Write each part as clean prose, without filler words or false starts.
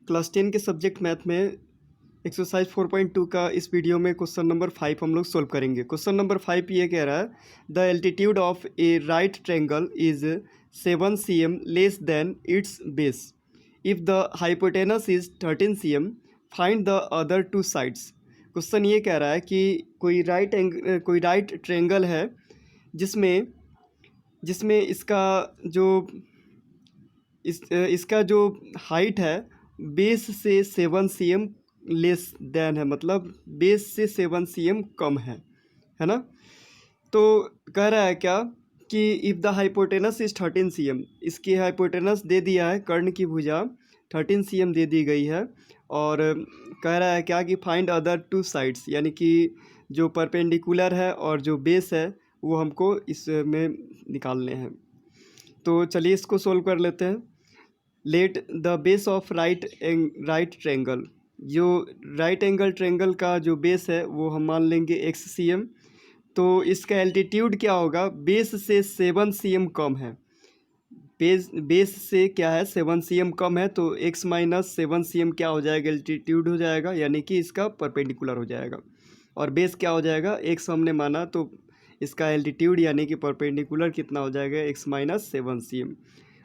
Class 10 के subject math में exercise 4.2 का इस वीडियो में क्वेश्चन नंबर 5 हम लोग सोल्व करेंगे। क्वेश्चन नंबर 5 ये कह रहा है the altitude of A right triangle is 7 cm less than it's base. If the hypotenuse is 13 cm find the other two sides. Question ये कह रहा है कि कोई राइट ट्रायंगल है जिसमें जिसमें इसका जो हाइट है बेस से 7 cm लेस देन है, मतलब बेस से 7 cm कम है ना। तो कह रहा है क्या कि if the hypotenuse is 13 cm, इसकी हाइपोटेनस दे दिया है, कर्ण की भुजा 13 cm दे दी गई है। और कह रहा है क्या कि फाइंड अदर टू साइड्स, यानी कि जो परपेंडिकुलर है और जो बेस है वो हमको इसमें निकालने हैं। तो चलिए इसको सोल्व कर लेते हैं। Let the base of right triangle, जो राइट एंगल ट्रायंगल का जो बेस है वो हम मान लेंगे x cm। तो इसका एल्टीट्यूड क्या होगा, बेस से 7 cm कम है। बेस से क्या है 7 cm कम है, तो x माइनस 7 cm क्या हो जाएगा, एल्टीट्यूड हो जाएगा, यानी कि इसका परपेंडिकुलर हो जाएगा। और बेस क्या हो जाएगा, x हमने माना, तो इसका एल्टीट्यूड यानी कि परपेंडिकुलर कितना हो जाएगा, x माइनस 7 cm।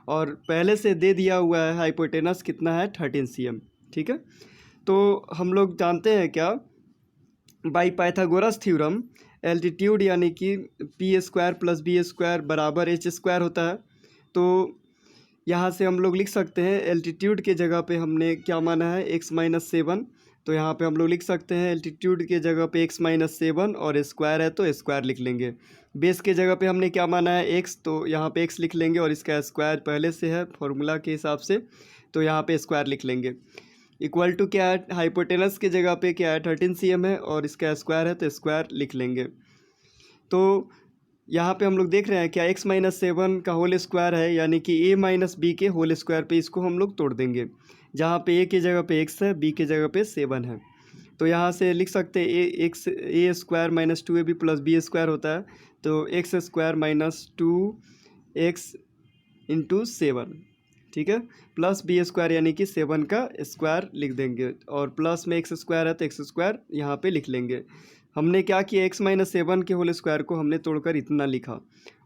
और पहले से दे दिया हुआ है हाइपोटेनस कितना है 13 cm, ठीक है। तो हम लोग जानते हैं क्या, बाई पाइथागोरस थ्योरम एल्टीट्यूड यानी कि P square plus B square बराबर एच स्क्वायर होता है। तो यहाँ से हम लोग लिख सकते हैं एल्टीट्यूड के जगह पे हमने क्या माना है x माइनस 7, तो यहाँ पे हम लोग लिख सकते हैं एल्टीट्यूड के जगह पे x माइनस 7 और स्क्वायर है तो स्क्वायर लिख लेंगे। बेस के जगह पे हमने क्या माना है x, तो यहाँ पे x लिख लेंगे और इसका स्क्वायर पहले से है फॉर्मूला के हिसाब से, तो यहाँ पे स्क्वायर लिख लेंगे। इक्वल टू क्या है, हाइपोटेनस के जगह पे क्या है 13 cm है और इसका स्क्वायर है तो स्क्वायर लिख लेंगे। तो यहाँ पे हम लोग देख रहे हैं क्या x माइनस 7 का होल स्क्वायर है, यानी कि a माइनस बी के होल स्क्वायर पे इसको हम लोग तोड़ देंगे, जहाँ पे a की जगह पे x है, b की जगह पे 7 है। तो यहाँ से लिख सकते हैं a स्क्वायर माइनस 2ab प्लस बी स्क्वायर होता है, तो x square minus 2x into 7, ठीक है, प्लस बी स्क्वायर यानी कि 7 का स्क्वायर लिख देंगे, और प्लस में एक्स स्क्वायर है तो एक्स स्क्वायर यहाँ पे लिख लेंगे। हमने क्या किया, x माइनस 7 के होल स्क्वायर को हमने तोड़कर इतना लिखा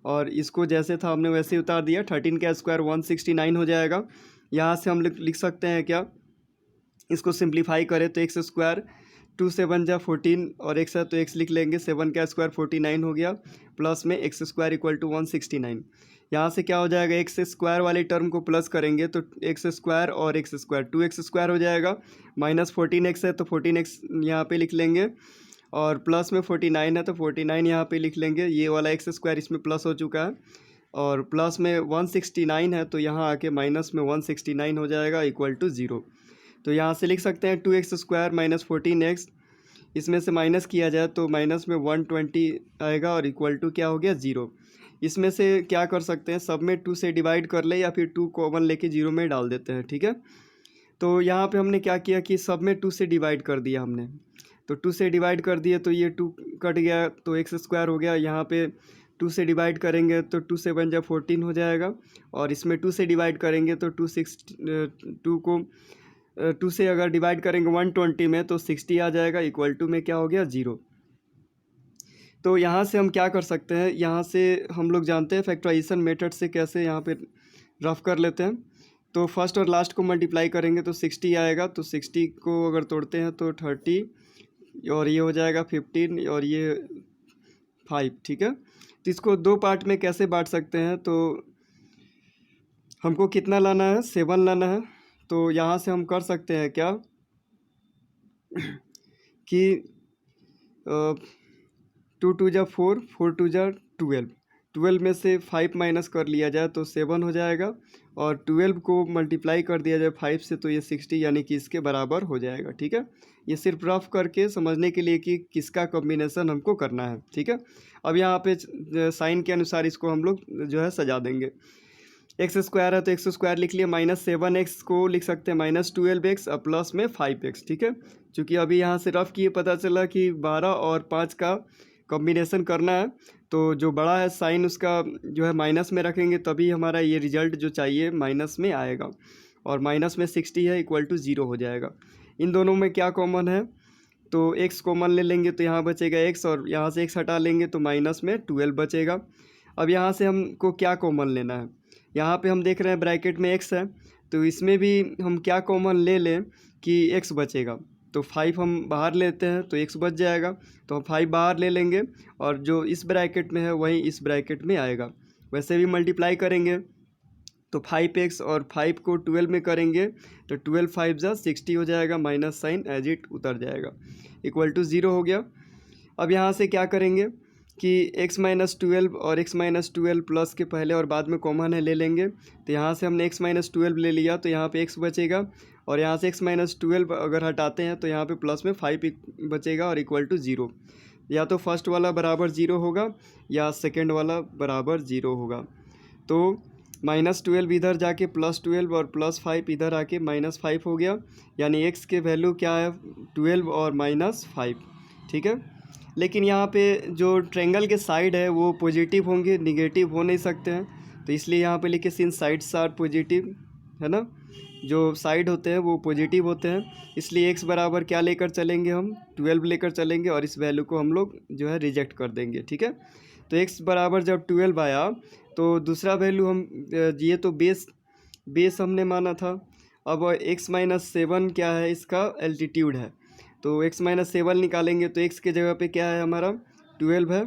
और इसको जैसे था हमने वैसे ही उतार दिया। 13 का स्क्वायर 169 हो जाएगा। यहाँ से हम लिख सकते हैं क्या, इसको सिंप्लीफाई करें तो एक्स स्क्वायर 2 7 जा 14 और एक्स है तो एक्स लिख लेंगे, 7 का स्क्वायर 49 हो गया, प्लस में एक्स स्क्वायर इक्वल टू 169। यहाँ से क्या हो जाएगा, एक्स स्क्वायर वाले टर्म को प्लस करेंगे तो एक्स स्क्वायर और एक्स स्क्वायर 2x स्क्वायर हो जाएगा, माइनस 14x है तो 14x यहाँ पे लिख लेंगे, और प्लस में 49 है तो 49 यहाँ पे लिख लेंगे। ये वाला एक्स स्क्वायर इसमें प्लस हो चुका है, और प्लस में 169 है तो यहाँ आके माइनस में 169 हो जाएगा इक्वल टू 0। तो यहाँ से लिख सकते हैं 2x स्क्वायर माइनस 14x, इसमें से माइनस किया जाए तो माइनस में 120 आएगा और इक्वल टू क्या हो गया 0। इसमें से क्या कर सकते हैं, सब में 2 से डिवाइड कर ले या फिर 2 कॉमन लेके 0 में डाल देते हैं, ठीक है। तो यहाँ पे हमने क्या किया कि सब में 2 से डिवाइड कर दिया हमने, तो 2 से डिवाइड कर दिए तो ये 2 कट गया तो एक्स स्क्वायर हो गया। यहाँ पे 2 से डिवाइड करेंगे तो 2 7 जा 14 हो जाएगा, और इसमें 2 से डिवाइड करेंगे तो 2 से अगर डिवाइड करेंगे 120 में तो 60 आ जाएगा, इक्वल टू में क्या हो गया 0। तो यहाँ से हम क्या कर सकते हैं, यहाँ से हम लोग जानते हैं फैक्टराइजेशन मेथड से कैसे यहाँ पे रफ कर लेते हैं। तो फर्स्ट और लास्ट को मल्टीप्लाई करेंगे तो 60 आएगा, तो 60 को अगर तोड़ते हैं तो 30 और ये हो जाएगा 15 और ये 5, ठीक है। तो इसको 2 पार्ट में कैसे बांट सकते हैं, तो हमको कितना लाना है, 7 लाना है। तो यहाँ से हम कर सकते हैं क्या कि 2 2 जा 4, 4 2 जा 12 में से 5 माइनस कर लिया जाए तो 7 हो जाएगा, और 12 को मल्टीप्लाई कर दिया जाए 5 से तो ये 60 यानी कि इसके बराबर हो जाएगा, ठीक है। ये सिर्फ रफ करके समझने के लिए कि किसका कॉम्बिनेशन हमको करना है, ठीक है। अब यहाँ पे साइन के अनुसार इसको हम लोग जो है सजा देंगे। एक्स स्क्वायर है तो एक्स स्क्वायर लिख लिया, माइनस 7x को लिख सकते हैं माइनस 12x और प्लस में 5x, ठीक है। चूँकि अभी यहाँ से रफ किए पता चला कि 12 और 5 का कॉम्बिनेशन करना है, तो जो बड़ा है साइन उसका जो है माइनस में रखेंगे तभी हमारा ये रिजल्ट जो चाहिए माइनस में आएगा। और माइनस में 60 है इक्वल टू 0 हो जाएगा। इन दोनों में क्या कॉमन है, तो x कॉमन ले लेंगे तो यहाँ बचेगा x, और यहाँ से x हटा लेंगे तो माइनस में 12 बचेगा। अब यहाँ से हमको क्या कॉमन लेना है, यहाँ पे हम देख रहे हैं ब्रैकेट में x है, तो इसमें भी हम क्या कॉमन ले लें कि x बचेगा, तो 5 हम बाहर लेते हैं तो x बच जाएगा, तो हम 5 बाहर ले लेंगे और जो इस ब्रैकेट में है वही इस ब्रैकेट में आएगा। वैसे भी मल्टीप्लाई करेंगे तो 5x और 5 को 12 में करेंगे तो 12 5 जा 60 हो जाएगा, माइनस साइन एज इट उतर जाएगा, इक्वल टू 0 हो गया। अब यहाँ से क्या करेंगे कि x माइनस 12 और x माइनस 12 प्लस के पहले और बाद में कॉमन है ले लेंगे, तो यहाँ से हमने x माइनस 12 ले लिया तो यहाँ पे x बचेगा, और यहाँ से x माइनस 12 अगर हटाते हैं तो यहाँ पे प्लस में 5 बचेगा और इक्वल टू 0। या तो फर्स्ट वाला बराबर 0 होगा या सेकेंड वाला बराबर 0 होगा। तो -12 इधर जाके +12 और +5 इधर आके -5 हो गया, यानी x के वैल्यू क्या है 12 और -5, ठीक है। लेकिन यहाँ पे जो ट्रायंगल के साइड है वो पॉजिटिव होंगे, निगेटिव हो नहीं सकते हैं, तो इसलिए यहाँ पे लिखे सिंस साइड्स आर पॉजिटिव, है ना, जो साइड होते हैं वो पॉजिटिव होते हैं, इसलिए x बराबर क्या लेकर चलेंगे, हम 12 लेकर चलेंगे और इस वैल्यू को हम लोग जो है रिजेक्ट कर देंगे, ठीक है। तो x बराबर जब 12 आया तो दूसरा वैल्यू हम ये तो बेस हमने माना था। अब x माइनस 7 क्या है, इसका एल्टीट्यूड है, तो x माइनस 7 निकालेंगे तो x के जगह पे क्या है हमारा 12 है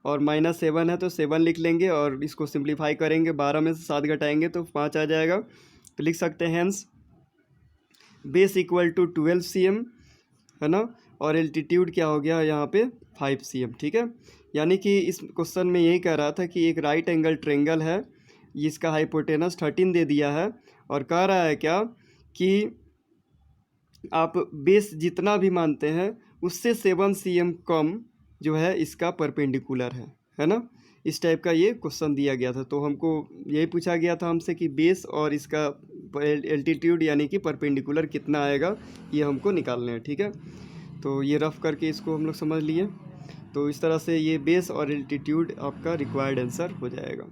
और -7 है, तो 7 लिख लेंगे और इसको सिंप्लीफाई करेंगे, 12 में से 7 घटाएंगे तो 5 आ जाएगा, तो लिख सकते हैं hence base equal to 12 cm, है ना, और एल्टीट्यूड क्या हो गया यहाँ पे 5 cm, ठीक है। यानी कि इस क्वेश्चन में यही कह रहा था कि एक राइट एंगल ट्रायंगल है, जिसका हाइपोटेनस 13 दे दिया है, और कह रहा है क्या कि आप बेस जितना भी मानते हैं उससे 7 cm कम जो है इसका परपेंडिकुलर है ना। इस टाइप का ये क्वेश्चन दिया गया था, तो हमको यही पूछा गया था हमसे कि बेस और इसका एल्टीट्यूड यानी कि परपेंडिकुलर कितना आएगा, ये हमको निकालना है, ठीक है। तो ये रफ करके इसको हम लोग समझ लिए, तो इस तरह से ये बेस और एल्टीट्यूड आपका रिक्वायर्ड आंसर हो जाएगा।